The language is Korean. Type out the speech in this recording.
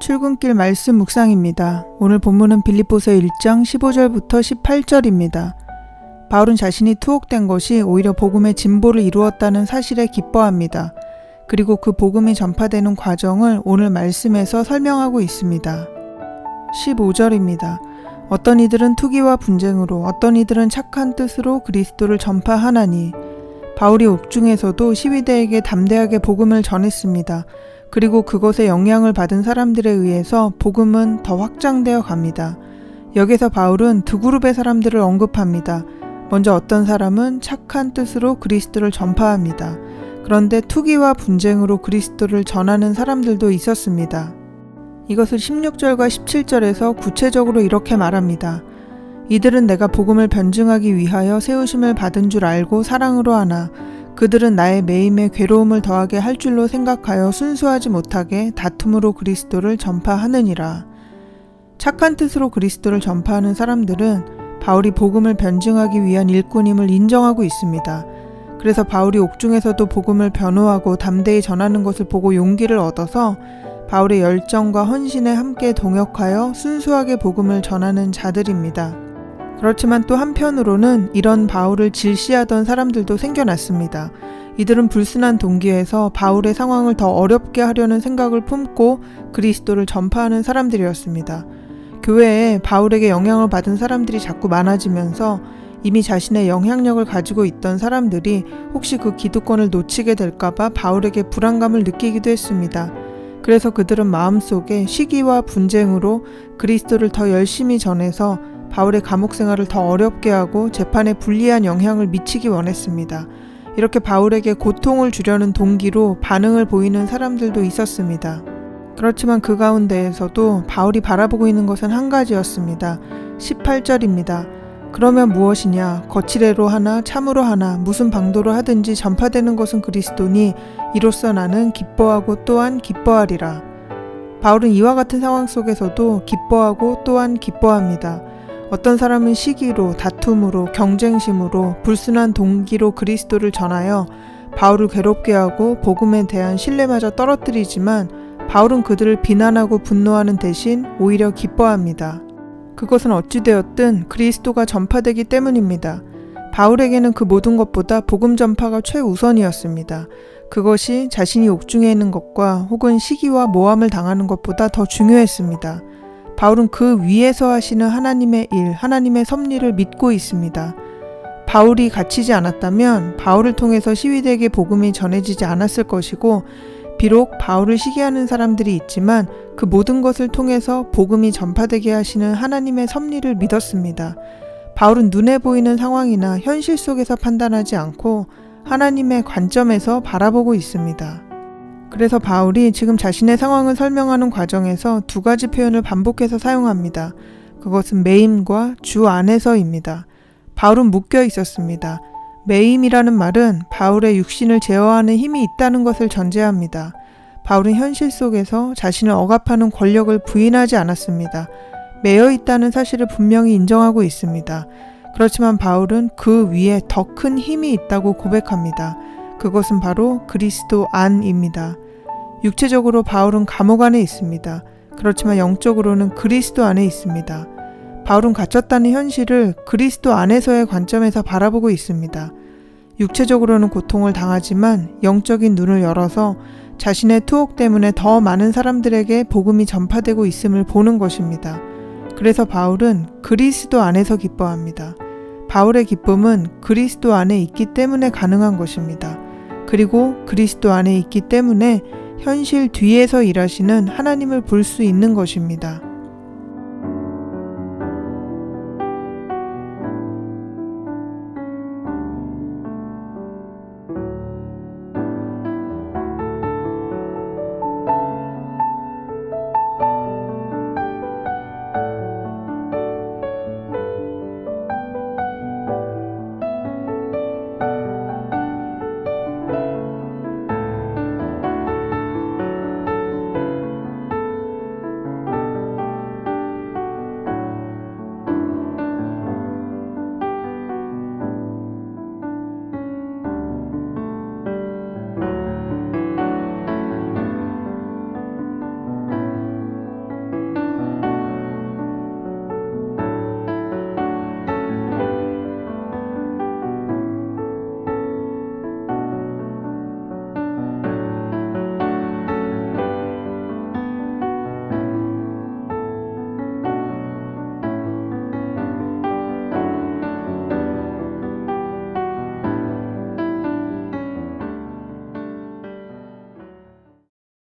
출근길 말씀 묵상입니다. 오늘 본문은 빌립보서 1장 15절부터 18절입니다. 바울은 자신이 투옥된 것이 오히려 복음의 진보를 이루었다는 사실에 기뻐합니다. 그리고 그 복음이 전파되는 과정을 오늘 말씀에서 설명하고 있습니다. 15절입니다. 어떤 이들은 투기와 분쟁으로, 어떤 이들은 착한 뜻으로 그리스도를 전파하나니. 바울이 옥중에서도 시위대에게 담대하게 복음을 전했습니다. 그리고 그것에 영향을 받은 사람들에 의해서 복음은 더 확장되어 갑니다. 여기서 바울은 두 그룹의 사람들을 언급합니다. 먼저 어떤 사람은 착한 뜻으로 그리스도를 전파합니다. 그런데 투기와 분쟁으로 그리스도를 전하는 사람들도 있었습니다. 이것을 16절과 17절에서 구체적으로 이렇게 말합니다. 이들은 내가 복음을 변증하기 위하여 세우심을 받은 줄 알고 사랑으로 하나 그들은 나의 매임에 괴로움을 더하게 할 줄로 생각하여 순수하지 못하게 다툼으로 그리스도를 전파하느니라. 착한 뜻으로 그리스도를 전파하는 사람들은 바울이 복음을 변증하기 위한 일꾼임을 인정하고 있습니다. 그래서 바울이 옥중에서도 복음을 변호하고 담대히 전하는 것을 보고 용기를 얻어서 바울의 열정과 헌신에 함께 동역하여 순수하게 복음을 전하는 자들입니다. 그렇지만 또 한편으로는 이런 바울을 질시하던 사람들도 생겨났습니다. 이들은 불순한 동기에서 바울의 상황을 더 어렵게 하려는 생각을 품고 그리스도를 전파하는 사람들이었습니다. 교회에 바울에게 영향을 받은 사람들이 자꾸 많아지면서 이미 자신의 영향력을 가지고 있던 사람들이 혹시 그 기득권을 놓치게 될까봐 바울에게 불안감을 느끼기도 했습니다. 그래서 그들은 마음속에 시기와 분쟁으로 그리스도를 더 열심히 전해서 바울의 감옥 생활을 더 어렵게 하고 재판에 불리한 영향을 미치기 원했습니다. 이렇게 바울에게 고통을 주려는 동기로 반응을 보이는 사람들도 있었습니다. 그렇지만 그 가운데에서도 바울이 바라보고 있는 것은 한 가지였습니다. 18절입니다. 그러면 무엇이냐? 거칠애로 하나 참으로 하나 무슨 방도로 하든지 전파되는 것은 그리스도니 이로써 나는 기뻐하고 또한 기뻐하리라. 바울은 이와 같은 상황 속에서도 기뻐하고 또한 기뻐합니다. 어떤 사람은 시기로, 다툼으로, 경쟁심으로, 불순한 동기로 그리스도를 전하여 바울을 괴롭게 하고 복음에 대한 신뢰마저 떨어뜨리지만 바울은 그들을 비난하고 분노하는 대신 오히려 기뻐합니다. 그것은 어찌되었든 그리스도가 전파되기 때문입니다. 바울에게는 그 모든 것보다 복음 전파가 최우선이었습니다. 그것이 자신이 옥중에 있는 것과 혹은 시기와 모함을 당하는 것보다 더 중요했습니다. 바울은 그 위에서 하시는 하나님의 일, 하나님의 섭리를 믿고 있습니다. 바울이 갇히지 않았다면 바울을 통해서 시위대에게 복음이 전해지지 않았을 것이고 비록 바울을 시기하는 사람들이 있지만 그 모든 것을 통해서 복음이 전파되게 하시는 하나님의 섭리를 믿었습니다. 바울은 눈에 보이는 상황이나 현실 속에서 판단하지 않고 하나님의 관점에서 바라보고 있습니다. 그래서 바울이 지금 자신의 상황을 설명하는 과정에서 두 가지 표현을 반복해서 사용합니다. 그것은 매임과 주 안에서입니다. 바울은 묶여 있었습니다. 매임이라는 말은 바울의 육신을 제어하는 힘이 있다는 것을 전제합니다. 바울은 현실 속에서 자신을 억압하는 권력을 부인하지 않았습니다. 매여 있다는 사실을 분명히 인정하고 있습니다. 그렇지만 바울은 그 위에 더 큰 힘이 있다고 고백합니다. 그것은 바로 그리스도 안입니다. 육체적으로 바울은 감옥 안에 있습니다. 그렇지만 영적으로는 그리스도 안에 있습니다. 바울은 갇혔다는 현실을 그리스도 안에서의 관점에서 바라보고 있습니다. 육체적으로는 고통을 당하지만 영적인 눈을 열어서 자신의 투옥 때문에 더 많은 사람들에게 복음이 전파되고 있음을 보는 것입니다. 그래서 바울은 그리스도 안에서 기뻐합니다. 바울의 기쁨은 그리스도 안에 있기 때문에 가능한 것입니다. 그리고 그리스도 안에 있기 때문에 현실 뒤에서 일하시는 하나님을 볼 수 있는 것입니다.